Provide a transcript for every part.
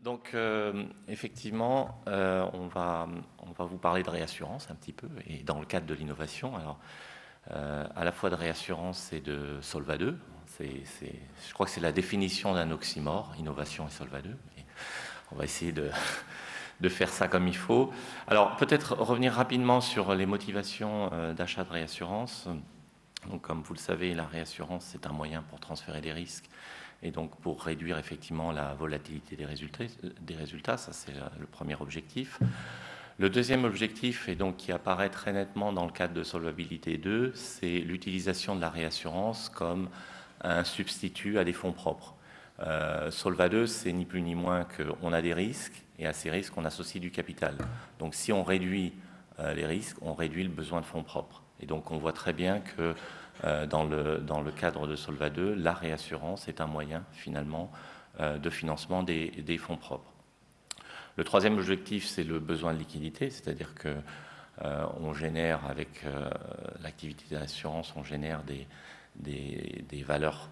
Donc, effectivement, on va vous parler de réassurance un petit peu, et dans le cadre de l'innovation. Alors, à la fois de réassurance et de Solva 2. Je crois que c'est la définition d'un oxymore, innovation et Solva 2. Et on va essayer de faire ça comme il faut. Alors, peut-être revenir rapidement sur les motivations d'achat de réassurance. Donc, comme vous le savez, la réassurance, c'est un moyen pour transférer des risques et donc pour réduire effectivement la volatilité des résultats. Ça, c'est le premier objectif. Le deuxième objectif, et donc qui apparaît très nettement dans le cadre de Solvabilité 2, c'est l'utilisation de la réassurance comme un substitut à des fonds propres. Solva 2, c'est ni plus ni moins qu'on a des risques, et à ces risques, on associe du capital. Donc si on réduit les risques, on réduit le besoin de fonds propres. Et donc on voit très bien que dans le cadre de Solva 2, la réassurance est un moyen finalement de financement des fonds propres. Le troisième objectif, c'est le besoin de liquidité, c'est-à-dire que on génère avec l'activité d'assurance, on génère des valeurs,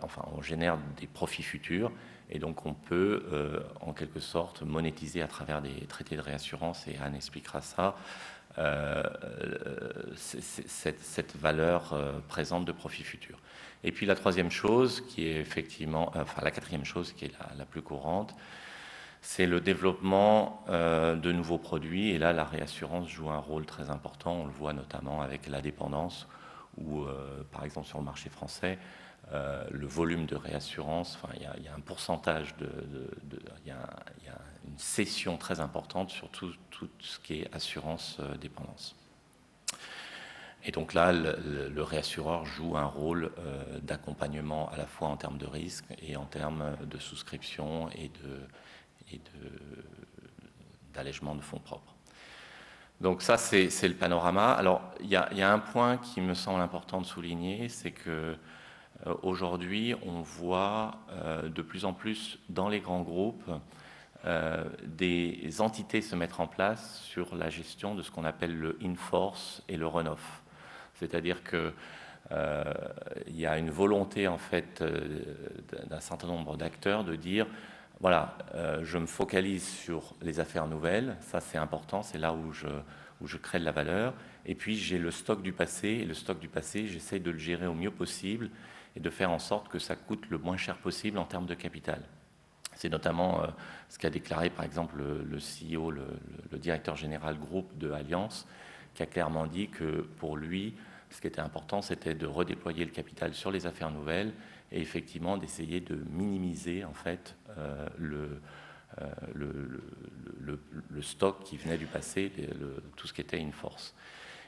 enfin on génère des profits futurs, et donc on peut en quelque sorte monétiser à travers des traités de réassurance, et Anne expliquera ça, cette valeur présente de profit futur. Et puis la troisième chose, qui est effectivement, enfin la quatrième chose qui est la plus courante, c'est le développement de nouveaux produits. Et là, la réassurance joue un rôle très important. On le voit notamment avec la dépendance, où, par exemple, sur le marché français, le volume de réassurance, enfin, il y a un pourcentage il y a une cession très importante sur tout ce qui est assurance dépendance. Et donc là, le réassureur joue un rôle d'accompagnement à la fois en termes de risque et en termes de souscription et d'allègement de fonds propres. Donc ça, c'est le panorama. Alors, il y a un point qui me semble important de souligner, c'est que aujourd'hui, on voit de plus en plus dans les grands groupes des entités se mettre en place sur la gestion de ce qu'on appelle le in-force et le run-off. C'est-à-dire que il y a une volonté en fait d'un certain nombre d'acteurs de dire voilà, je me focalise sur les affaires nouvelles, ça c'est important, c'est là où je crée de la valeur, et puis j'ai le stock du passé, et le stock du passé, j'essaie de le gérer au mieux possible et de faire en sorte que ça coûte le moins cher possible en termes de capital. C'est notamment ce qu'a déclaré par exemple le CEO, le directeur général groupe de Allianz, qui a clairement dit que pour lui, ce qui était important, c'était de redéployer le capital sur les affaires nouvelles et effectivement d'essayer de minimiser en fait le stock qui venait du passé, tout ce qui était in-force.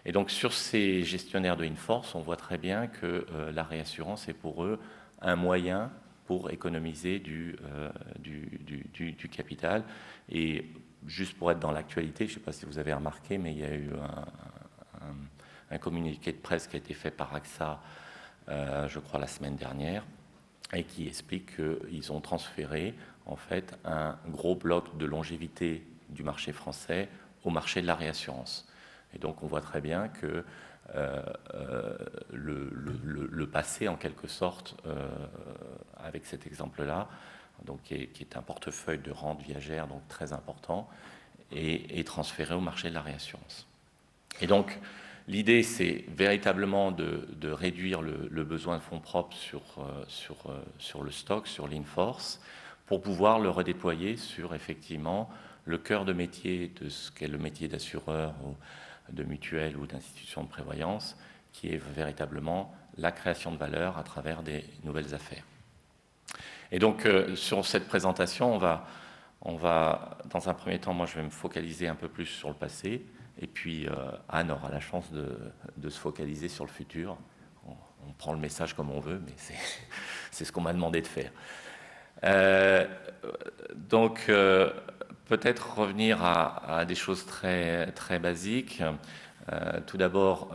Et donc sur ces gestionnaires de in-force, on voit très bien que la réassurance est pour eux un moyen pour économiser du capital. Et juste pour être dans l'actualité, je ne sais pas si vous avez remarqué, mais il y a eu un communiqué de presse qui a été fait par AXA, je crois la semaine dernière, et qui explique qu'ils ont transféré en fait un gros bloc de longévité du marché français au marché de la réassurance. Et donc on voit très bien que le passé, en quelque sorte, avec cet exemple-là, donc qui est un portefeuille de rente viagère donc très important, est transféré au marché de la réassurance. Et donc l'idée, c'est véritablement de réduire le besoin de fonds propres sur le stock, sur l'in-force, pour pouvoir le redéployer sur effectivement le cœur de métier de ce qu'est le métier d'assureur ou de mutuelle ou d'institution de prévoyance, qui est véritablement la création de valeur à travers des nouvelles affaires. Et donc, sur cette présentation, on va, dans un premier temps, moi je vais me focaliser un peu plus sur le passé, et puis Anne aura la chance de se focaliser sur le futur. On prend le message comme on veut, mais c'est ce qu'on m'a demandé de faire. Donc, peut-être revenir à des choses très, très basiques. Tout d'abord,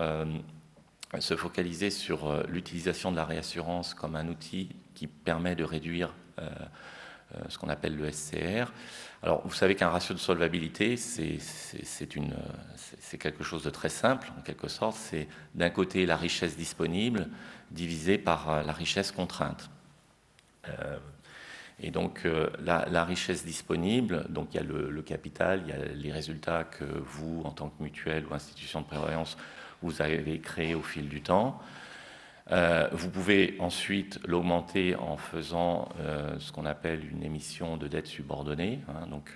se focaliser sur l'utilisation de la réassurance comme un outil qui permet de réduire ce qu'on appelle le SCR. Alors, vous savez qu'un ratio de solvabilité, c'est quelque chose de très simple, en quelque sorte. C'est d'un côté la richesse disponible divisée par la richesse contrainte. Et donc la richesse disponible, donc il y a le capital, il y a les résultats que vous, en tant que mutuelle ou institution de prévoyance, vous avez créés au fil du temps. Vous pouvez ensuite l'augmenter en faisant ce qu'on appelle une émission de dette subordonnée, hein, donc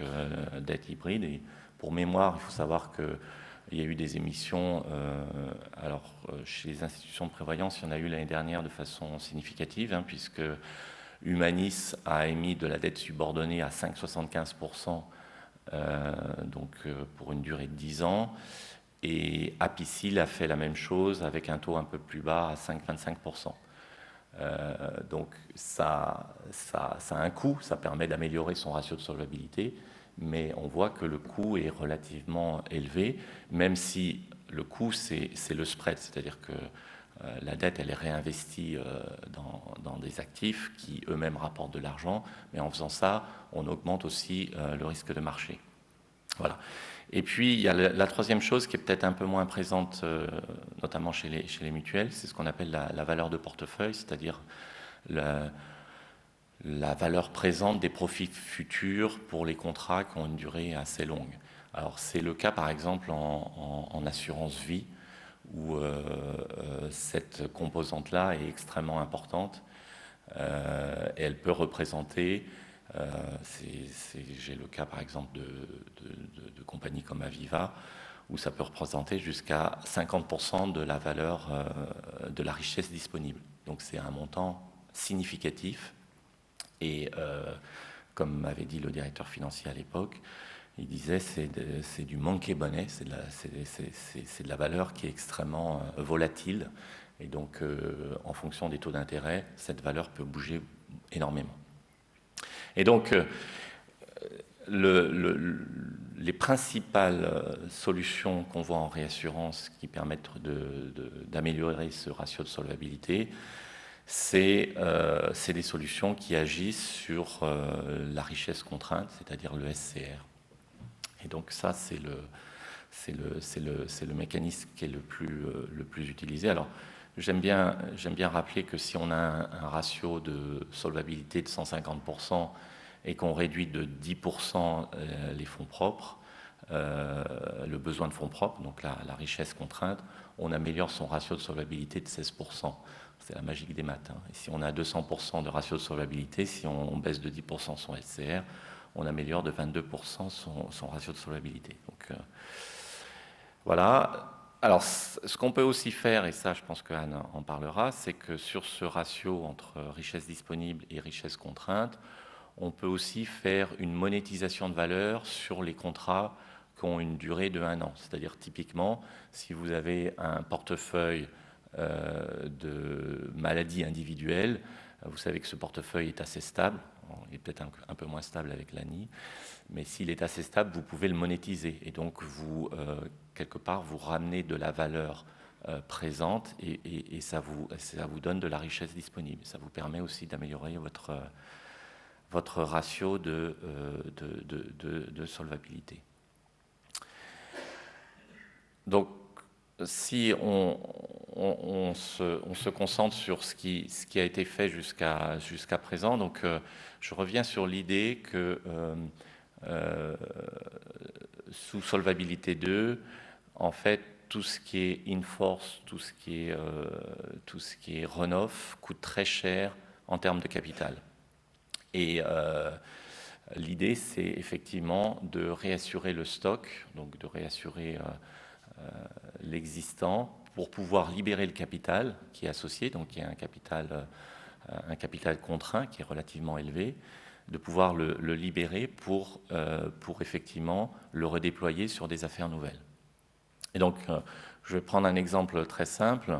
dette hybride. Et pour mémoire, il faut savoir qu'il y a eu des émissions, chez les institutions de prévoyance, il y en a eu l'année dernière de façon significative, hein, puisque Humanis a émis de la dette subordonnée à 5,75%, pour une durée de 10 ans. Et Apicil a fait la même chose avec un taux un peu plus bas à 5,25%. Donc ça a un coût, ça permet d'améliorer son ratio de solvabilité, mais on voit que le coût est relativement élevé, même si le coût c'est le spread, c'est-à-dire que la dette elle est réinvestie dans des actifs qui eux-mêmes rapportent de l'argent, mais en faisant ça, on augmente aussi le risque de marché. Voilà. Et puis, il y a la troisième chose qui est peut-être un peu moins présente, notamment chez les mutuelles, c'est ce qu'on appelle la valeur de portefeuille, c'est-à-dire la valeur présente des profits futurs pour les contrats qui ont une durée assez longue. Alors, c'est le cas, par exemple, en assurance vie, où cette composante-là est extrêmement importante. Et elle peut représenter, j'ai le cas par exemple de compagnies comme Aviva, où ça peut représenter jusqu'à 50% de la valeur de la richesse disponible. Donc c'est un montant significatif. Et comme m'avait dit le directeur financier à l'époque, il disait c'est du monkey money, c'est de la valeur qui est extrêmement volatile. Et donc, en fonction des taux d'intérêt, cette valeur peut bouger énormément. Et donc, les principales solutions qu'on voit en réassurance qui permettent d'améliorer ce ratio de solvabilité, c'est des solutions qui agissent sur la richesse contrainte, c'est-à-dire le SCR. Et donc ça, c'est le mécanisme qui est le plus utilisé. Alors, j'aime bien rappeler que si on a un ratio de solvabilité de 150% et qu'on réduit de 10% les fonds propres, le besoin de fonds propres, donc la richesse contrainte, on améliore son ratio de solvabilité de 16%. C'est la magie des maths. Hein. Et si on a 200% de ratio de solvabilité, si on baisse de 10% son SCR, on améliore de 22% son ratio de solvabilité. Donc, voilà. Alors, ce qu'on peut aussi faire, et ça je pense que Anne en parlera, c'est que sur ce ratio entre richesse disponible et richesse contrainte, on peut aussi faire une monétisation de valeur sur les contrats qui ont une durée de 1 an. C'est-à-dire typiquement, si vous avez un portefeuille de maladies individuelles, vous savez que ce portefeuille est assez stable, il est peut-être un peu moins stable avec l'ANI, mais s'il est assez stable, vous pouvez le monétiser. Et donc, quelque part, vous ramenez de la valeur présente et ça vous donne de la richesse disponible. Ça vous permet aussi d'améliorer votre ratio de solvabilité. Donc, si on se concentre sur ce qui a été fait jusqu'à présent, donc je reviens sur l'idée que sous solvabilité 2, en fait, tout ce qui est in-force, tout ce qui est run-off coûte très cher en termes de capital. Et l'idée, c'est effectivement de réassurer le stock, donc de réassurer l'existant pour pouvoir libérer le capital qui est associé, donc il y a un capital contraint qui est relativement élevé, de pouvoir le libérer pour effectivement le redéployer sur des affaires nouvelles. Et donc, je vais prendre un exemple très simple.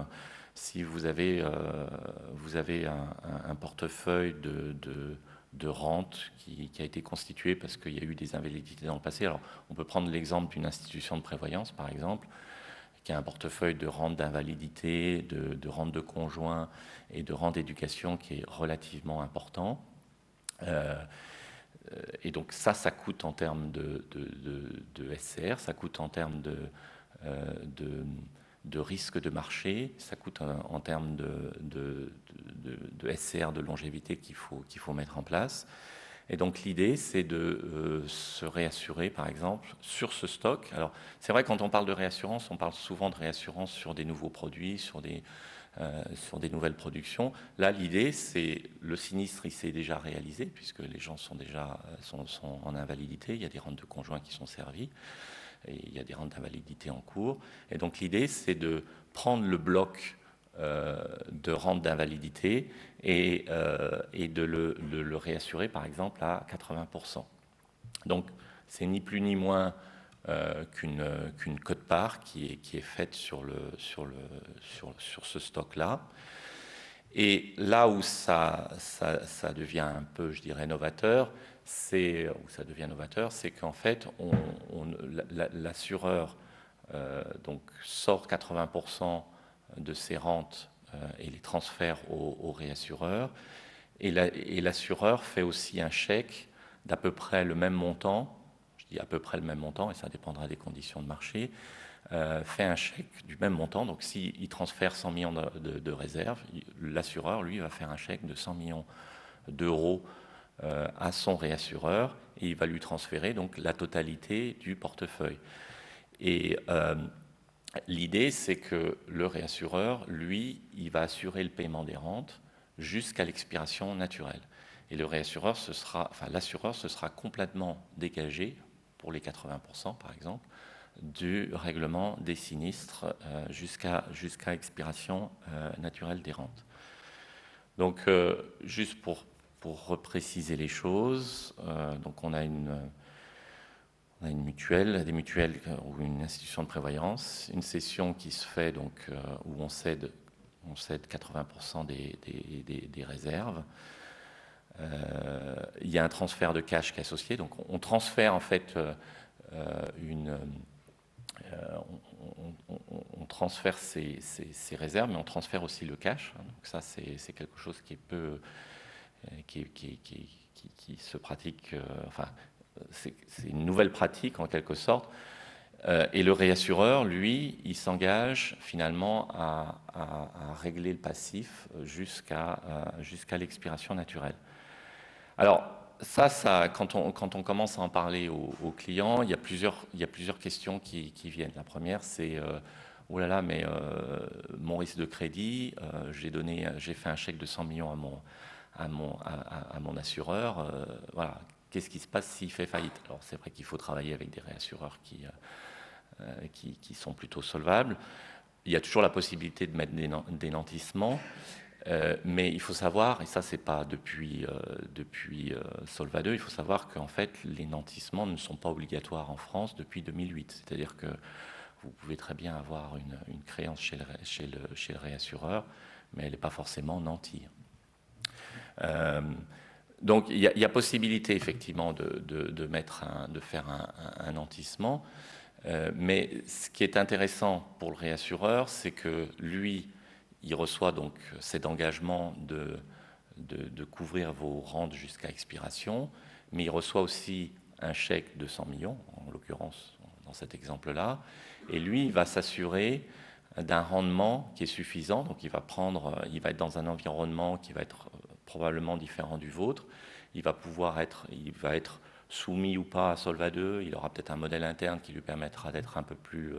Si vous avez un portefeuille de rente qui a été constitué parce qu'il y a eu des invalidités dans le passé. Alors, on peut prendre l'exemple d'une institution de prévoyance, par exemple, qui a un portefeuille de rente d'invalidité, de rente de conjoint et de rente d'éducation qui est relativement important. Et donc ça coûte en termes de SCR, ça coûte en termes de risque de marché, ça coûte en termes de SCR, de longévité qu'il faut mettre en place. Et donc l'idée, c'est de se réassurer, par exemple, sur ce stock. Alors c'est vrai, quand on parle de réassurance, on parle souvent de réassurance sur des nouveaux produits, sur des nouvelles productions. Là, l'idée, c'est le sinistre, il s'est déjà réalisé, puisque les gens sont déjà sont en invalidité, il y a des rentes de conjoints qui sont servies, et il y a des rentes d'invalidité en cours. Et donc l'idée, c'est de prendre le bloc de rente d'invalidité et de le réassurer, par exemple, à 80%. Donc, c'est ni plus ni moins qu'une quote-part qui est faite sur ce stock-là. Et là où ça devient un peu, je dirais, novateur, c'est qu'en fait, l'assureur donc sort 80% de ses rentes et les transfère au réassureur. Et l'assureur fait aussi un chèque d'à peu près le même montant, je dis à peu près le même montant, et ça dépendra des conditions de marché, fait un chèque du même montant. Donc s'il transfère 100 millions de réserves, l'assureur, lui, va faire un chèque de 100 millions d'euros à son réassureur, et il va lui transférer donc la totalité du portefeuille. Et l'idée, c'est que le réassureur, lui, il va assurer le paiement des rentes jusqu'à l'expiration naturelle. Et le réassureur, l'assureur, se sera complètement dégagé, pour les 80% par exemple, du règlement des sinistres jusqu'à expiration naturelle des rentes. Donc, juste pour repréciser les choses, donc on a une mutuelle, des mutuelles ou une institution de prévoyance, une cession qui se fait donc où on cède 80% des réserves. Il y a un transfert de cash qui est associé, donc on transfère en fait on transfère ces réserves, mais on transfère aussi le cash. Donc ça, c'est quelque chose qui se pratique. Enfin, c'est une nouvelle pratique en quelque sorte. Et le réassureur, lui, il s'engage finalement à régler le passif jusqu'à l'expiration naturelle. Alors, quand on commence à en parler aux clients, il y a plusieurs questions qui viennent. La première, c'est oh là là, mais mon risque de crédit, j'ai fait un chèque de 100 millions à mon assureur. Voilà, qu'est-ce qui se passe s'il fait faillite? Alors, c'est vrai qu'il faut travailler avec des réassureurs qui sont plutôt solvables. Il y a toujours la possibilité de mettre des nantissements. Mais il faut savoir, et ça c'est pas depuis Solva 2, il faut savoir qu'en fait les nantissements ne sont pas obligatoires en France depuis 2008. C'est-à-dire que vous pouvez très bien avoir une créance chez le réassureur, mais elle n'est pas forcément nantie. Donc il y a possibilité effectivement de faire un nantissement, mais ce qui est intéressant pour le réassureur, c'est que lui, il reçoit donc cet engagement de couvrir vos rentes jusqu'à expiration, mais il reçoit aussi un chèque de 100 millions, en l'occurrence dans cet exemple-là, et lui, il va s'assurer d'un rendement qui est suffisant, donc il va être dans un environnement qui va être probablement différent du vôtre, il va être soumis ou pas à Solva 2, il aura peut-être un modèle interne qui lui permettra d'être un peu plus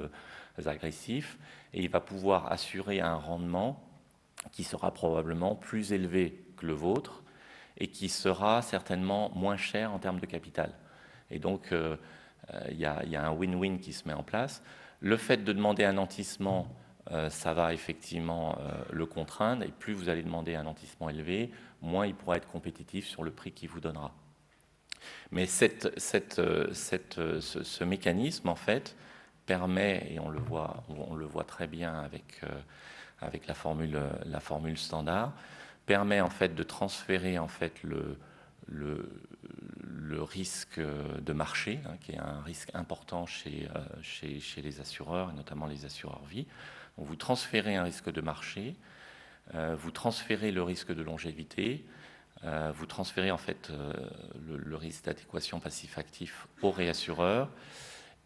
agressif, et il va pouvoir assurer un rendement qui sera probablement plus élevé que le vôtre et qui sera certainement moins cher en termes de capital. Et donc, il y a un win-win qui se met en place. Le fait de demander un nantissement, ça va effectivement le contraindre, et plus vous allez demander un nantissement élevé, moins il pourra être compétitif sur le prix qu'il vous donnera. Mais ce mécanisme, en fait, permet, et on le voit très bien avec la formule standard, permet en fait de transférer en fait le risque de marché, hein, qui est un risque important chez les assureurs, et notamment les assureurs vie. Donc vous transférez un risque de marché, vous transférez le risque de longévité, vous transférez en fait le risque d'adéquation passif-actif au réassureur,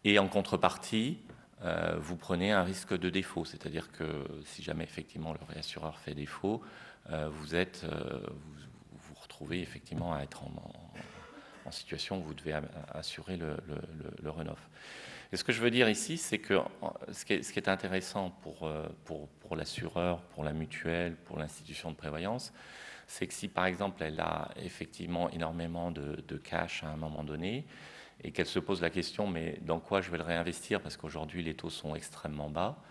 et en contrepartie, vous prenez un risque de défaut, c'est-à-dire que si jamais effectivement le réassureur fait défaut, vous vous retrouvez effectivement à être en situation où vous devez assurer le run-off. Et ce que je veux dire ici, c'est que ce qui est intéressant pour l'assureur, pour la mutuelle, pour l'institution de prévoyance, c'est que si par exemple elle a effectivement énormément de cash à un moment donné, et qu'elle se pose la question, mais dans quoi je vais le réinvestir, parce qu'aujourd'hui les taux sont extrêmement bas,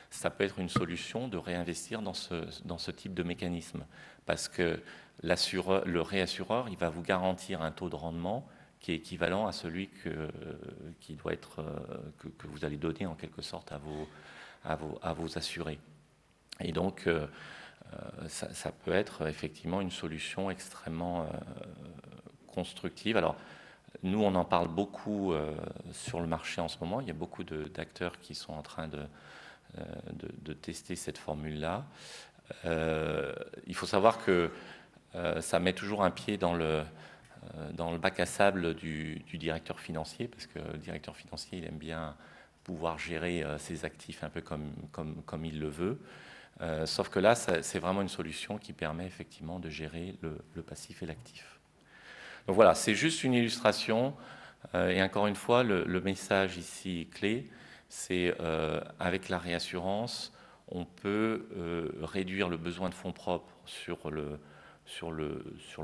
ça peut être une solution de réinvestir dans ce type de mécanisme, parce que le réassureur, il va vous garantir un taux de rendement qui est équivalent à celui qui doit être, que vous allez donner en quelque sorte à vos assurés. Et donc, ça peut être effectivement une solution extrêmement constructive. Alors, nous, on en parle beaucoup sur le marché en ce moment. Il y a beaucoup d'acteurs qui sont en train de tester cette formule-là. Il faut savoir que ça met toujours un pied dans le bac à sable du directeur financier, parce que le directeur financier, il aime bien pouvoir gérer ses actifs un peu comme il le veut. Sauf que là, c'est vraiment une solution qui permet effectivement de gérer le passif et l'actif. Donc voilà, c'est juste une illustration. Et encore une fois, le message ici clé, c'est avec la réassurance, on peut réduire le besoin de fonds propres sur le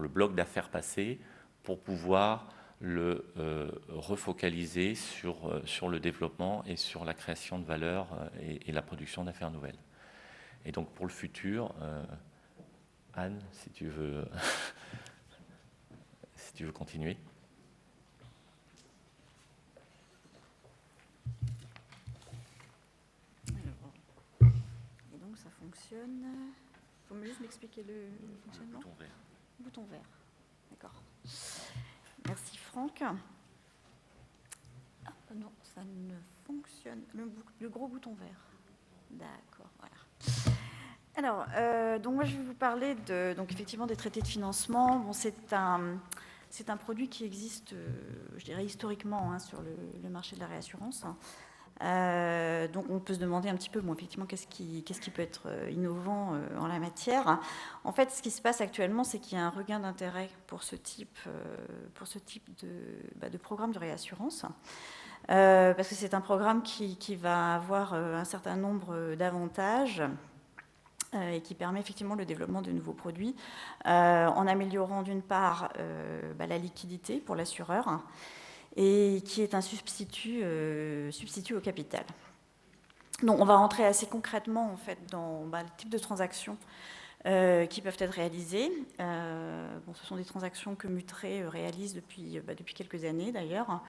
bloc d'affaires passées pour pouvoir le refocaliser sur le développement et sur la création de valeur et la production d'affaires nouvelles. Et donc pour le futur, Anne, si tu veux, si tu veux continuer. Et donc ça fonctionne. Il faut juste m'expliquer le fonctionnement. Bouton vert. Bouton vert. D'accord. Merci Franck. Ah, non, ça ne fonctionne. Le gros bouton vert. D'accord, voilà. Alors, donc moi je vais vous parler donc effectivement des traités de financement. Bon, c'est un produit qui existe, je dirais historiquement, sur le marché de la réassurance. Donc on peut se demander un petit peu, bon, effectivement, qu'est-ce qui peut être innovant en la matière. En fait, ce qui se passe actuellement, c'est qu'il y a un regain d'intérêt pour ce type de programme de réassurance. Parce que c'est un programme qui va avoir un certain nombre d'avantages et qui permet effectivement le développement de nouveaux produits en améliorant d'une part la liquidité pour l'assureur et qui est un substitut au capital. Donc on va rentrer assez concrètement en fait dans le type de transactions qui peuvent être réalisées. Ce sont des transactions que Mutré réalise depuis quelques années d'ailleurs,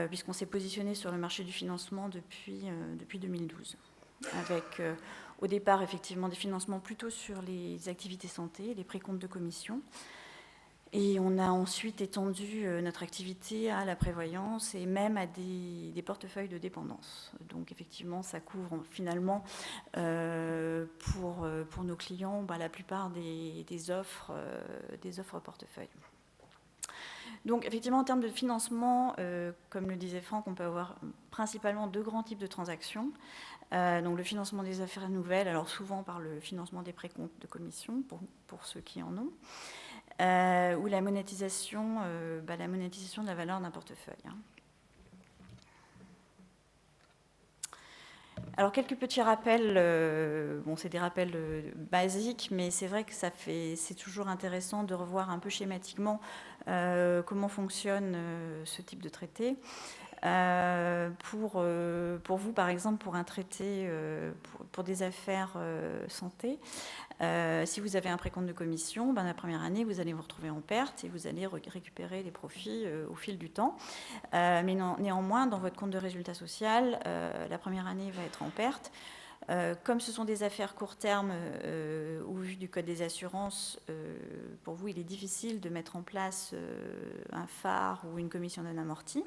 puisqu'on s'est positionné sur le marché du financement depuis 2012, avec au départ effectivement des financements plutôt sur les activités santé, les précomptes de commission. Et on a ensuite étendu notre activité à la prévoyance et même à des portefeuilles de dépendance. Donc effectivement, ça couvre finalement pour nos clients la plupart des offres portefeuilles. Donc effectivement, en termes de financement, comme le disait Franck, on peut avoir principalement deux grands types de transactions. Donc le financement des affaires nouvelles, alors souvent par le financement des précomptes de commission pour ceux qui en ont. Ou la monétisation de la valeur d'un portefeuille. Alors, quelques petits rappels, c'est des rappels basiques, mais c'est vrai que c'est toujours intéressant de revoir un peu schématiquement comment fonctionne ce type de traité. Pour vous, par exemple, pour un traité pour des affaires santé, si vous avez un précompte de commission, la première année, vous allez vous retrouver en perte et vous allez récupérer les profits au fil du temps. Mais néanmoins, dans votre compte de résultat social, la première année va être en perte. Comme ce sont des affaires court terme, au vu du Code des assurances, pour vous, il est difficile de mettre en place un phare ou une commission non amortie.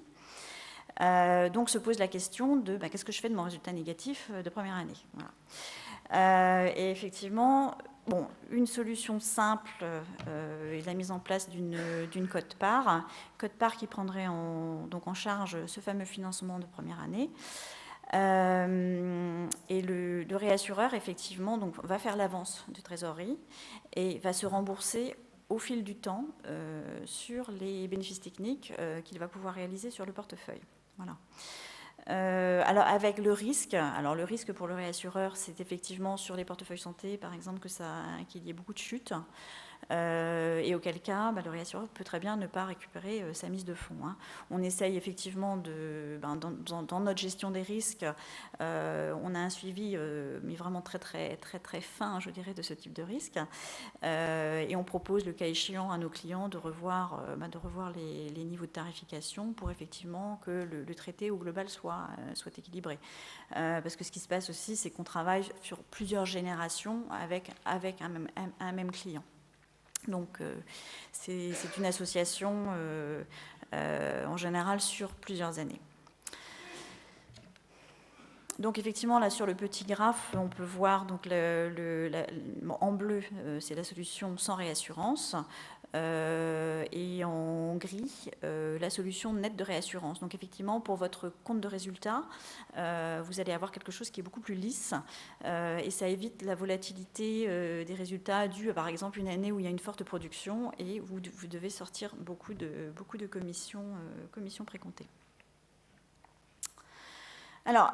Donc se pose la question de qu'est-ce que je fais de mon résultat négatif de première année. Voilà. Et effectivement, une solution simple est la mise en place d'une quote-part qui prendrait en charge ce fameux financement de première année. Et le réassureur, effectivement, donc, va faire l'avance de trésorerie et va se rembourser au fil du temps sur les bénéfices techniques qu'il va pouvoir réaliser sur le portefeuille. Voilà. Alors avec le risque pour le réassureur, c'est effectivement sur les portefeuilles santé, par exemple, qu'il y ait beaucoup de chutes. Et auquel cas, le réassureur peut très bien ne pas récupérer sa mise de fonds. On essaye effectivement dans notre gestion des risques, on a un suivi, mais vraiment très très très très fin, je dirais, de ce type de risque. Et on propose, le cas échéant, à nos clients de revoir les niveaux de tarification pour effectivement que le traité au global soit équilibré. Parce que ce qui se passe aussi, c'est qu'on travaille sur plusieurs générations avec un même client. Donc, c'est une association en général sur plusieurs années. Donc, effectivement, là sur le petit graphe, on peut voir donc, en bleu, c'est la solution sans réassurance. Et en gris, la solution nette de réassurance. Donc effectivement, pour votre compte de résultat, vous allez avoir quelque chose qui est beaucoup plus lisse et ça évite la volatilité des résultats dus à, par exemple, une année où il y a une forte production et vous devez sortir beaucoup de commissions précomptées. Alors,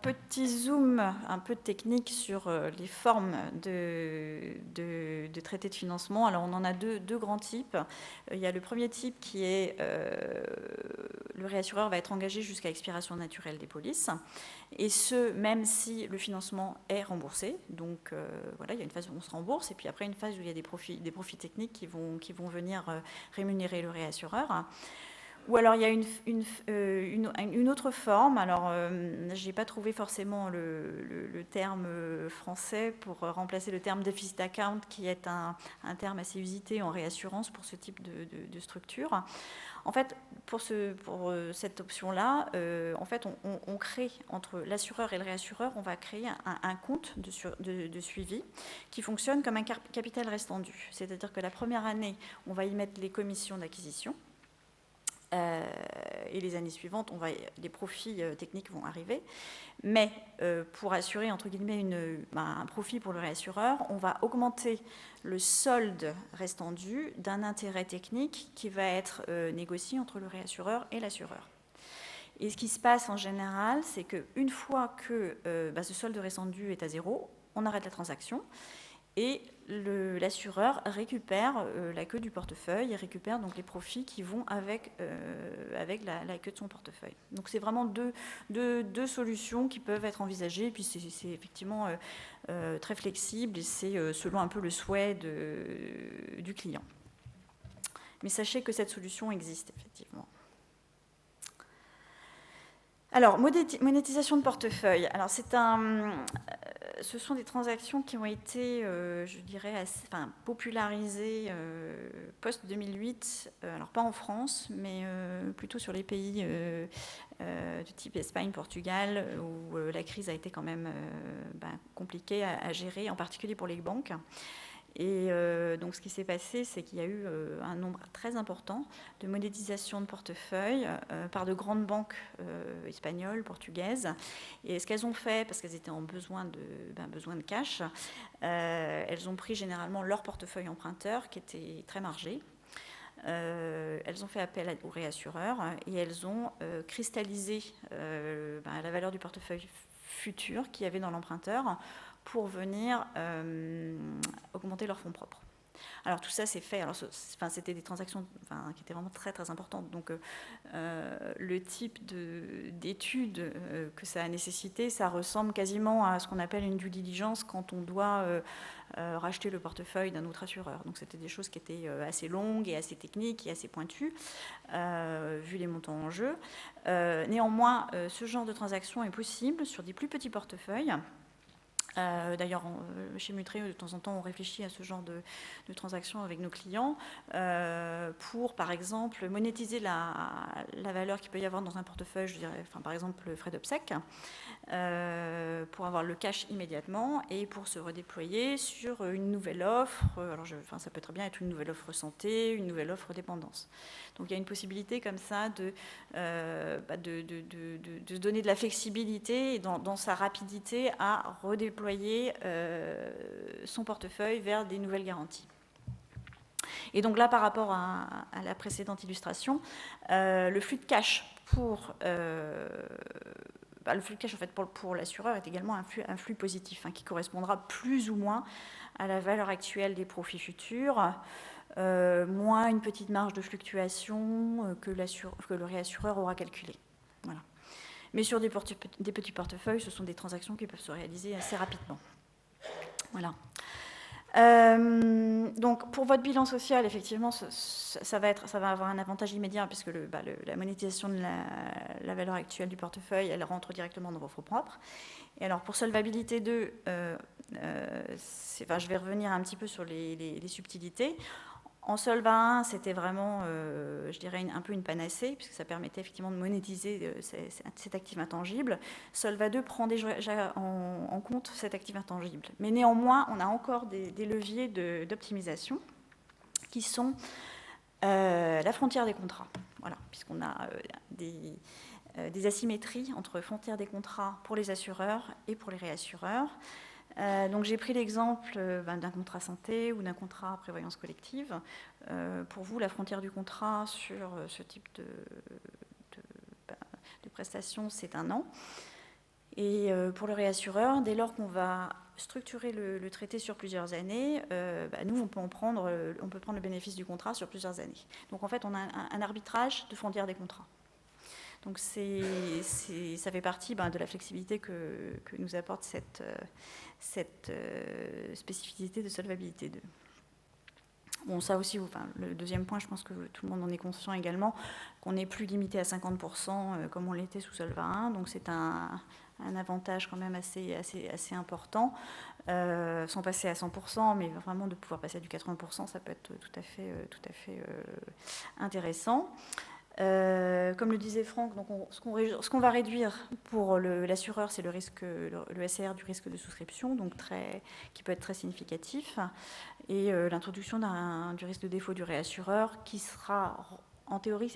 petit zoom un peu technique sur les formes de traités de financement. Alors, on en a deux grands types. Il y a le premier type qui est le réassureur va être engagé jusqu'à expiration naturelle des polices, et ce, même si le financement est remboursé. Donc, voilà, il y a une phase où on se rembourse, et puis après une phase où il y a des profits techniques qui vont venir rémunérer le réassureur. Ou alors il y a une autre forme, alors je n'ai pas trouvé forcément le terme français pour remplacer le terme deficit account, qui est un terme assez usité en réassurance pour ce type de structure. En fait, pour cette option-là, en fait, on crée entre l'assureur et le réassureur, on va créer un compte de suivi qui fonctionne comme un capital restendu. C'est-à-dire que la première année, on va y mettre les commissions d'acquisition. Et les années suivantes, les profits techniques vont arriver. Mais pour assurer, entre guillemets, un profit pour le réassureur, on va augmenter le solde restant dû d'un intérêt technique qui va être négocié entre le réassureur et l'assureur. Et ce qui se passe en général, c'est qu'une fois que ce solde restant dû est à zéro, on arrête la transaction. Et l'assureur récupère la queue du portefeuille et récupère donc les profits qui vont avec la queue de son portefeuille. Donc c'est vraiment deux solutions qui peuvent être envisagées, et puis c'est effectivement très flexible et c'est selon un peu le souhait du client. Mais sachez que cette solution existe effectivement. Alors, monétisation de portefeuille. Alors, ce sont des transactions qui ont été, je dirais, popularisées post-2008. Alors, pas en France, mais plutôt sur les pays du type Espagne, Portugal, où la crise a été quand même compliquée à gérer, en particulier pour les banques. Et donc ce qui s'est passé, c'est qu'il y a eu un nombre très important de monétisation de portefeuille par de grandes banques espagnoles, portugaises. Et ce qu'elles ont fait, parce qu'elles étaient en besoin de cash, elles ont pris généralement leur portefeuille emprunteur qui était très margé. Elles ont fait appel aux réassureurs et elles ont cristallisé la valeur du portefeuille futur qu'il y avait dans l'emprunteur pour venir augmenter leurs fonds propres. Alors tout ça c'est fait, c'était des transactions qui étaient vraiment très très importantes, donc le type d'études que ça a nécessité, ça ressemble quasiment à ce qu'on appelle une due diligence quand on doit racheter le portefeuille d'un autre assureur. Donc c'était des choses qui étaient assez longues et assez techniques et assez pointues, vu les montants en jeu. Néanmoins, ce genre de transaction est possible sur des plus petits portefeuilles, D'ailleurs, chez Mutré, de temps en temps, on réfléchit à ce genre de transactions avec nos clients pour, par exemple, monétiser la valeur qu'il peut y avoir dans un portefeuille, je dirais, par exemple, le frais d'obsèques, pour avoir le cash immédiatement et pour se redéployer sur une nouvelle offre. Alors, ça peut très bien être une nouvelle offre santé, une nouvelle offre dépendance. Donc, il y a une possibilité comme ça de se donner de la flexibilité et dans sa rapidité à redéployer son portefeuille vers des nouvelles garanties. Et donc là, par rapport à la précédente illustration, le flux de cash le flux de cash en fait, pour l'assureur est également un flux positif qui correspondra plus ou moins à la valeur actuelle des profits futurs, moins une petite marge de fluctuation que le réassureur aura calculée. Voilà. Mais sur des petits portefeuilles, ce sont des transactions qui peuvent se réaliser assez rapidement. Voilà. Donc pour votre bilan social, effectivement, ça va avoir un avantage immédiat puisque la monétisation de la valeur actuelle du portefeuille, elle rentre directement dans vos fonds propres. Et alors pour solvabilité 2, je vais revenir un petit peu sur les subtilités. En Solva 1, c'était vraiment, je dirais, un peu une panacée, puisque ça permettait effectivement de monétiser cet actif intangible. Solva 2 prend déjà en compte cet actif intangible. Mais néanmoins, on a encore des leviers d'optimisation qui sont la frontière des contrats. Voilà, puisqu'on a des asymétries entre frontières des contrats pour les assureurs et pour les réassureurs. Donc j'ai pris l'exemple d'un contrat santé ou d'un contrat prévoyance collective. Pour vous, la frontière du contrat sur ce type de prestation, c'est 1 an. Et pour le réassureur, dès lors qu'on va structurer le traité sur plusieurs années, nous, on peut prendre le bénéfice du contrat sur plusieurs années. Donc en fait, on a un arbitrage de frontières des contrats. Donc ça fait partie de la flexibilité que nous apporte cette spécificité de solvabilité 2. Bon, ça aussi, le deuxième point, je pense que tout le monde en est conscient également, qu'on n'est plus limité à 50% comme on l'était sous Solva 1, donc c'est un avantage quand même assez important, sans passer à 100%, mais vraiment de pouvoir passer à du 80%, ça peut être tout à fait intéressant. Comme le disait Franck, donc ce qu'on va réduire pour l'assureur, c'est le SCR du risque de souscription, donc qui peut être très significatif, et l'introduction du risque de défaut du réassureur, qui sera en théorie,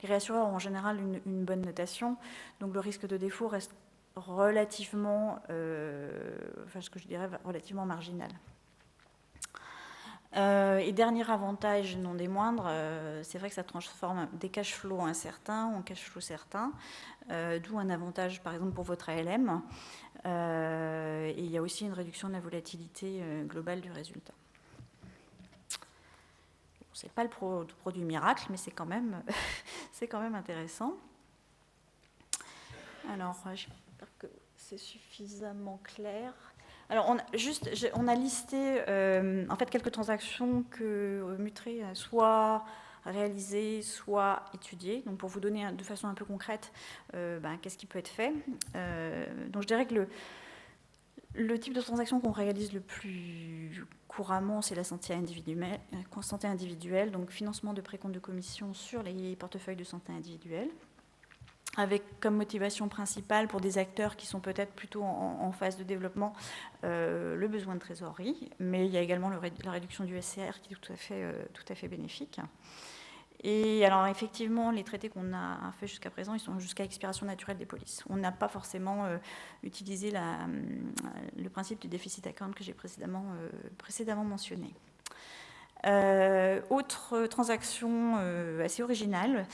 les réassureurs ont en général une bonne notation, donc le risque de défaut reste relativement, relativement marginal. Et dernier avantage, non des moindres, c'est vrai que ça transforme des cash flows incertains en cash flows certains, d'où un avantage par exemple pour votre ALM. Et il y a aussi une réduction de la volatilité globale du résultat. Ce n'est pas le produit miracle, mais c'est quand même, intéressant. Alors, j'espère que c'est suffisamment clair. Alors, on a listé en fait quelques transactions que Mutré a soit réalisées, soit étudiées. Donc, pour vous donner de façon un peu concrète, qu'est-ce qui peut être fait. Donc, je dirais que le type de transaction qu'on réalise le plus couramment, c'est la santé individuelle, donc financement de précompte de commission sur les portefeuilles de santé individuelle, avec comme motivation principale pour des acteurs qui sont peut-être plutôt en phase de développement le besoin de trésorerie, mais il y a également la réduction du SCR qui est tout à fait bénéfique. Et alors effectivement, les traités qu'on a fait jusqu'à présent, ils sont jusqu'à expiration naturelle des polices. On n'a pas forcément utilisé le principe du deficit account que j'ai précédemment mentionné. Autre transaction assez originale,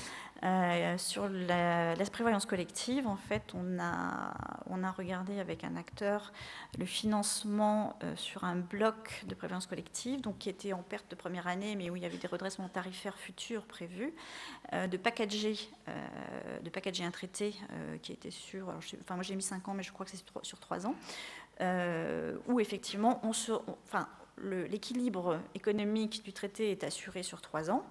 sur la prévoyance collective, en fait, on a regardé avec un acteur le financement sur un bloc de prévoyance collective, donc qui était en perte de première année, mais où il y avait des redressements tarifaires futurs prévus, de packager un traité qui était sur, moi j'ai mis 5 ans, mais je crois que c'est sur 3 ans, où effectivement l'équilibre économique du traité est assuré sur 3 ans.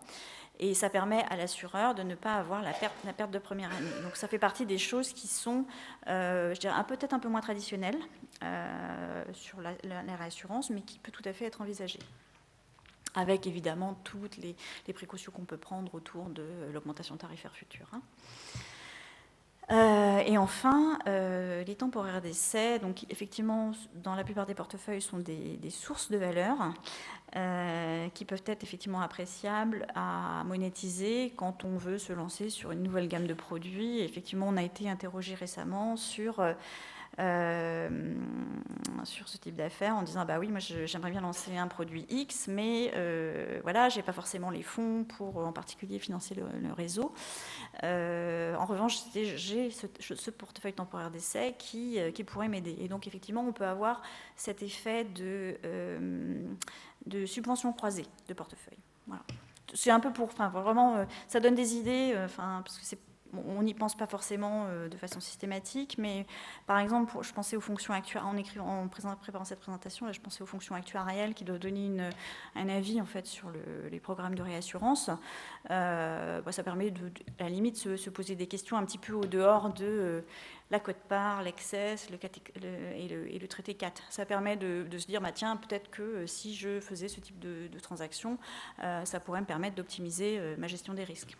Et ça permet à l'assureur de ne pas avoir la perte de première année. Donc ça fait partie des choses qui sont, je dirais, peut-être un peu moins traditionnelles sur la réassurance, mais qui peut tout à fait être envisagée. Avec évidemment toutes les précautions qu'on peut prendre autour de l'augmentation tarifaire future. Et enfin, les temporaires d'essai, donc effectivement, dans la plupart des portefeuilles, sont des sources de valeur qui peuvent être effectivement appréciables à monétiser quand on veut se lancer sur une nouvelle gamme de produits. Et effectivement, on a été interrogé récemment sur ce type d'affaires en disant bah oui, moi j'aimerais bien lancer un produit X, mais voilà, j'ai pas forcément les fonds pour en particulier financer le réseau. En revanche, j'ai ce portefeuille temporaire d'essai qui pourrait m'aider. Et donc effectivement, on peut avoir cet effet de subvention croisée de portefeuille. Voilà. C'est un peu pour, enfin vraiment, ça donne des idées, parce que on n'y pense pas forcément de façon systématique, mais par exemple, je pensais aux fonctions actuarielles, en préparant cette présentation, là, je pensais aux fonctions actuarielles qui doivent donner un avis en fait sur les programmes de réassurance. Ça permet à la limite de se poser des questions un petit peu au dehors de la quote-part, l'excès et le traité 4. Ça permet de se dire, bah, tiens, peut-être que si je faisais ce type de transaction, ça pourrait me permettre d'optimiser ma gestion des risques.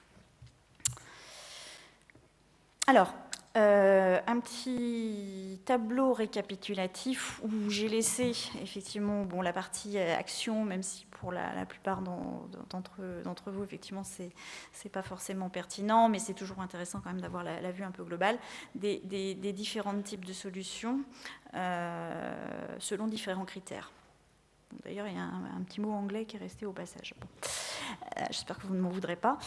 Alors, un petit tableau récapitulatif où j'ai laissé effectivement la partie action, même si pour la plupart d'entre vous, effectivement, c'est pas forcément pertinent, mais c'est toujours intéressant quand même d'avoir la vue un peu globale des différents types de solutions selon différents critères. D'ailleurs, il y a un petit mot anglais qui est resté au passage. Bon. J'espère que vous ne m'en voudrez pas.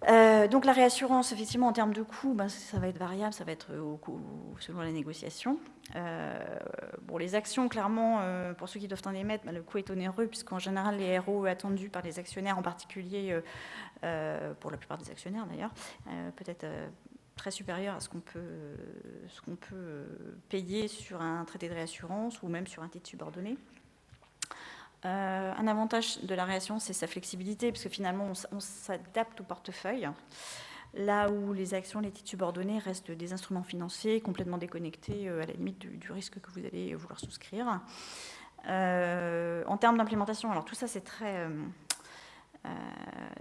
Donc la réassurance, effectivement, en termes de coût, ça va être variable, ça va être selon la négociation. Les actions, clairement, pour ceux qui doivent en émettre, le coût est onéreux, puisqu'en général, les RO attendus par les actionnaires, en particulier, pour la plupart des actionnaires d'ailleurs, peut-être très supérieur à ce qu'on peut payer sur un traité de réassurance ou même sur un titre subordonné. Un avantage de la réassurance, c'est sa flexibilité, parce que finalement, on s'adapte au portefeuille, là où les actions, les titres subordonnés restent des instruments financiers complètement déconnectés à la limite du risque que vous allez vouloir souscrire. En termes d'implémentation, alors tout ça, c'est très...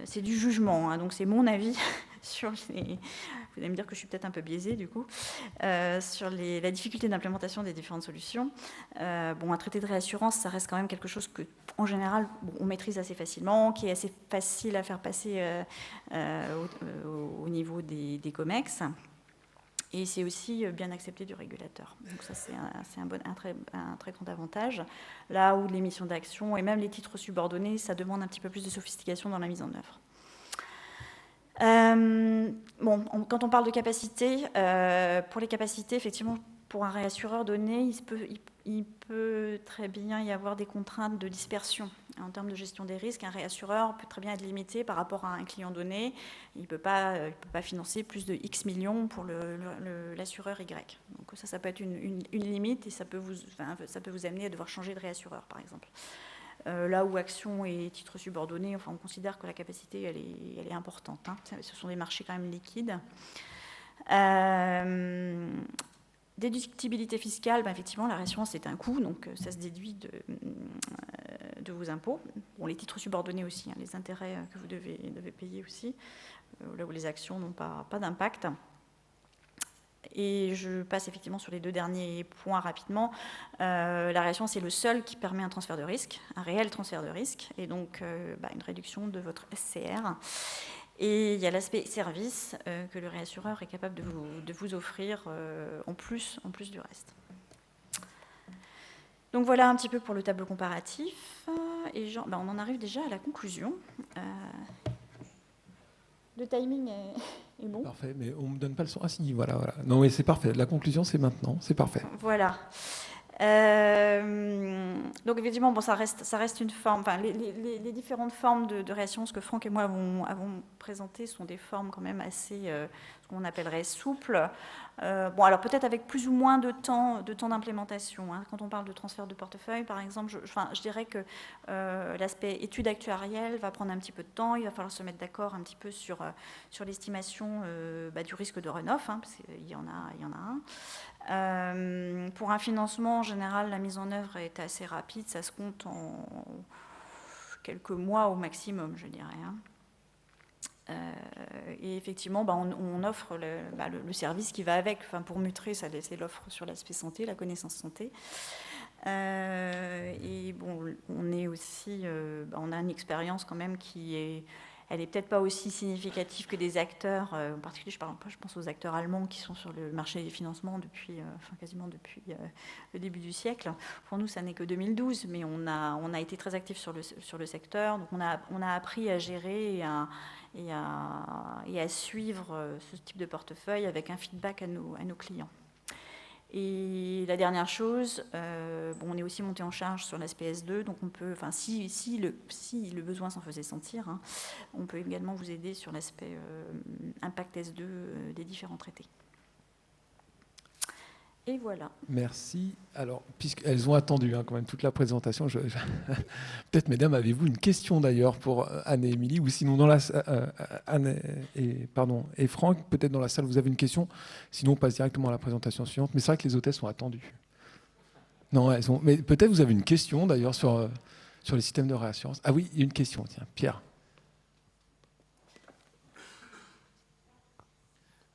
c'est du jugement, donc c'est mon avis sur les... Vous allez me dire que je suis peut-être un peu biaisée du coup, sur la difficulté d'implémentation des différentes solutions. Un traité de réassurance, ça reste quand même quelque chose que, en général, on maîtrise assez facilement, qui est assez facile à faire passer au niveau des COMEX. Et c'est aussi bien accepté du régulateur. Donc ça, c'est un très grand avantage. Là où l'émission d'actions et même les titres subordonnés, ça demande un petit peu plus de sophistication dans la mise en œuvre. Quand on parle de capacité, pour les capacités, effectivement, pour un réassureur donné, il peut très bien y avoir des contraintes de dispersion. En termes de gestion des risques, un réassureur peut très bien être limité par rapport à un client donné. Il ne peut pas financer plus de X millions pour l'assureur Y. Donc ça peut être une limite et ça peut vous amener à devoir changer de réassureur, par exemple. Là où actions et titres subordonnés, on considère que la capacité, elle est importante. Ce sont des marchés quand même liquides. Déductibilité fiscale, effectivement, la réassurance, c'est un coût, donc ça se déduit de vos impôts. Les titres subordonnés aussi, les intérêts que vous devez payer aussi, là où les actions n'ont pas d'impact. Et je passe effectivement sur les deux derniers points rapidement. La réassurance est le seul qui permet un transfert de risque, un réel transfert de risque, et donc une réduction de votre SCR. Et il y a l'aspect service que le réassureur est capable de vous offrir en plus du reste. Donc voilà un petit peu pour le tableau comparatif. Et on en arrive déjà à la conclusion. Le timing est bon. Parfait, mais on ne me donne pas le son. Ah si, voilà. Non, mais c'est parfait. La conclusion, c'est maintenant. C'est parfait. Voilà. Donc effectivement, ça reste une forme. Les différentes formes de réassurance que Franck et moi avons présentées sont des formes quand même assez, ce qu'on appellerait souples. Bon, alors peut-être avec plus ou moins de temps d'implémentation. Hein. Quand on parle de transfert de portefeuille, par exemple, je dirais que l'aspect étude actuarielle va prendre un petit peu de temps. Il va falloir se mettre d'accord un petit peu sur l'estimation du risque de run-off, hein, parce qu'il y en a un. Pour un financement, en général, la mise en œuvre est assez rapide. Ça se compte en quelques mois au maximum, je dirais. Hein. Et effectivement, on offre le service qui va avec. Enfin, pour Mutré, c'est l'offre sur l'aspect santé, la connaissance santé. Et bon, on est aussi, on a une expérience quand même elle est peut-être pas aussi significative que des acteurs, en particulier je pense aux acteurs allemands qui sont sur le marché des financements quasiment depuis le début du siècle. Pour nous, ça n'est que 2012, mais on a été très actifs sur le secteur, donc on a appris à gérer et à suivre ce type de portefeuille avec un feedback à nos clients. Et la dernière chose, on est aussi monté en charge sur l'aspect S2, donc on peut, si le besoin s'en faisait sentir, hein, on peut également vous aider sur l'aspect impact S2 des différents traités. Et voilà. Merci. Alors, puisqu'elles ont attendu quand même toute la présentation, peut-être, mesdames, avez-vous une question d'ailleurs pour Anne et Émilie, ou sinon Anne et Franck, peut-être dans la salle, vous avez une question. Sinon, on passe directement à la présentation suivante. Mais c'est vrai que les hôtesses sont attendues. Non, elles sont. Mais peut-être vous avez une question d'ailleurs sur les systèmes de réassurance. Ah oui, il y a une question. Tiens, Pierre.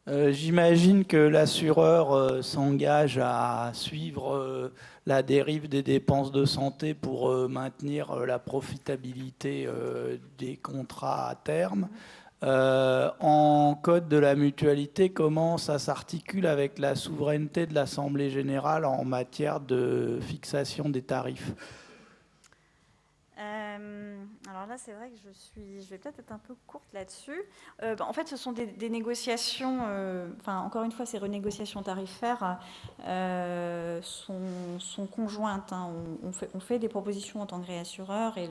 J'imagine que l'assureur s'engage à suivre la dérive des dépenses de santé pour maintenir la profitabilité des contrats à terme. En code de la mutualité, comment ça s'articule avec la souveraineté de l'Assemblée générale en matière de fixation des tarifs ? Alors là, c'est vrai que je vais peut-être être un peu courte là-dessus. En fait, ce sont des négociations, encore une fois, ces renégociations tarifaires sont conjointes. Hein. On fait des propositions en tant que réassureur et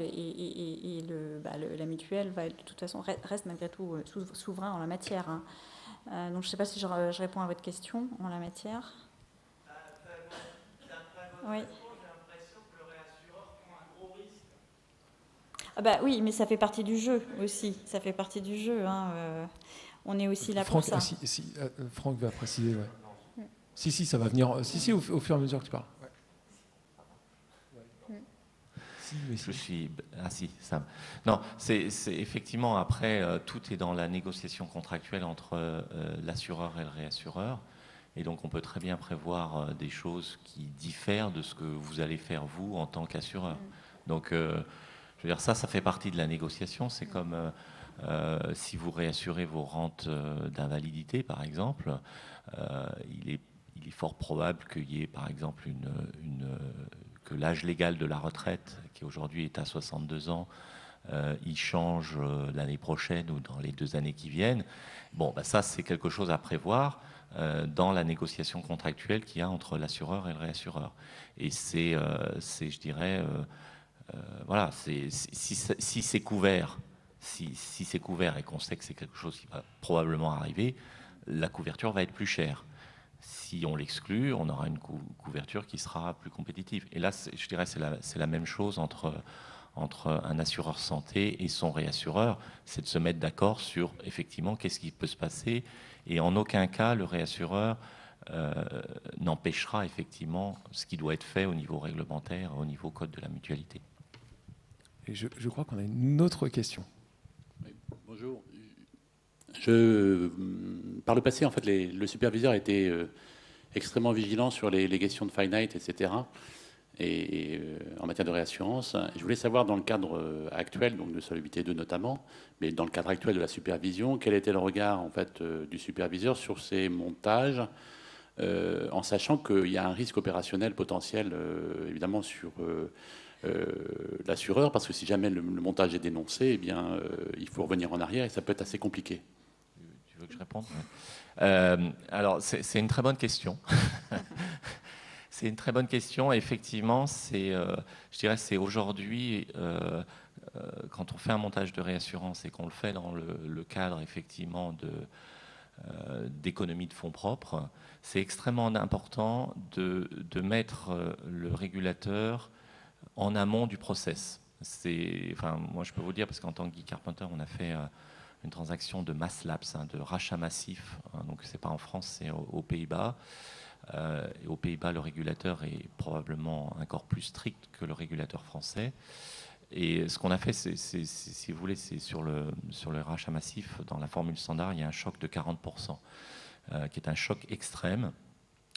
la mutuelle va, de toute façon, reste malgré tout souverain en la matière. Hein. Donc, je ne sais pas si je réponds à votre question en la matière. Oui. Oui, mais ça fait partie du jeu aussi. Ça fait partie du jeu. Hein. On est aussi là pour ça. Franck va préciser. Ouais. Si, ça va venir. Si, au fur et à mesure que tu parles. Ouais. Je suis. Ah si, ça. Non, c'est effectivement après tout est dans la négociation contractuelle entre l'assureur et le réassureur, et donc on peut très bien prévoir des choses qui diffèrent de ce que vous allez faire vous en tant qu'assureur. Donc je veux dire, ça fait partie de la négociation. C'est comme si vous réassurez vos rentes d'invalidité, par exemple, il est fort probable qu'il y ait, par exemple, que l'âge légal de la retraite, qui aujourd'hui est à 62 ans, il change l'année prochaine ou dans les 2 années qui viennent. Bon, ça, c'est quelque chose à prévoir dans la négociation contractuelle qu'il y a entre l'assureur et le réassureur. Et c'est je dirais... voilà, si c'est couvert, si c'est couvert et qu'on sait que c'est quelque chose qui va probablement arriver, la couverture va être plus chère. Si on l'exclut, on aura une couverture qui sera plus compétitive. Et là, je dirais, c'est la même chose entre un assureur santé et son réassureur, c'est de se mettre d'accord sur effectivement qu'est-ce qui peut se passer. Et en aucun cas, le réassureur n'empêchera effectivement ce qui doit être fait au niveau réglementaire, au niveau code de la mutualité. Et je crois qu'on a une autre question. Oui, bonjour. Par le passé, en fait, le superviseur était extrêmement vigilant sur les questions de finite, etc. Et en matière de réassurance. Je voulais savoir, dans le cadre actuel, donc de Solvabilité 2 notamment, mais dans le cadre actuel de la supervision, quel était le regard en fait, du superviseur sur ces montages, en sachant qu'il y a un risque opérationnel potentiel, évidemment, sur... l'assureur, parce que si jamais le montage est dénoncé, eh bien, il faut revenir en arrière et ça peut être assez compliqué. Tu veux que je réponde ? Alors, c'est une très bonne question. C'est une très bonne question. Effectivement, je dirais c'est aujourd'hui quand on fait un montage de réassurance et qu'on le fait dans le cadre effectivement d'économie de fonds propres, c'est extrêmement important de mettre le régulateur en amont du process. Enfin, moi, je peux vous dire, parce qu'en tant que Guy Carpenter, on a fait une transaction de mass lapse, de rachat massif. Donc, c'est pas en France, c'est aux Pays-Bas. Et aux Pays-Bas, le régulateur est probablement encore plus strict que le régulateur français. Et ce qu'on a fait, si vous voulez, c'est sur le rachat massif, dans la formule standard, il y a un choc de 40%, qui est un choc extrême.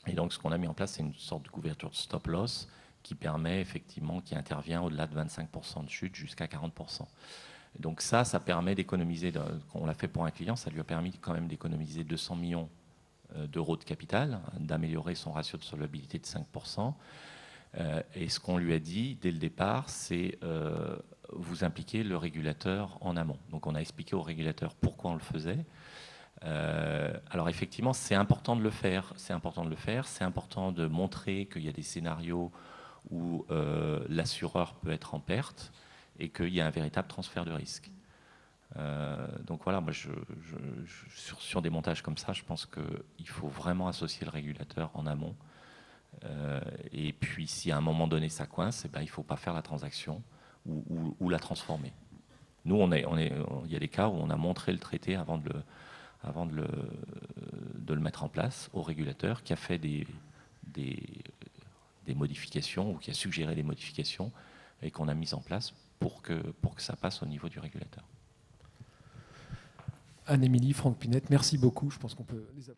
Et donc, ce qu'on a mis en place, c'est une sorte de couverture de stop loss qui permet effectivement, qui intervient au-delà de 25% de chute jusqu'à 40%. Et donc ça permet d'économiser, on l'a fait pour un client, ça lui a permis quand même d'économiser 200 millions d'euros de capital, d'améliorer son ratio de solvabilité de 5%. Et ce qu'on lui a dit dès le départ, c'est vous impliquez le régulateur en amont. Donc on a expliqué au régulateur pourquoi on le faisait. Alors effectivement, c'est important de le faire. C'est important de montrer qu'il y a des scénarios où l'assureur peut être en perte et qu'il y a un véritable transfert de risque. Donc voilà, moi sur des montages comme ça, je pense qu'il faut vraiment associer le régulateur en amont. Et puis si à un moment donné ça coince, il ne faut pas faire la transaction ou la transformer. Nous, il y a des cas où on a montré le traité avant de le mettre en place au régulateur, qui a fait des modifications ou qui a suggéré des modifications et qu'on a mises en place pour que ça passe au niveau du régulateur. Anne-Émilie, Franck Pinette, merci beaucoup. Je pense qu'on peut les applaudir.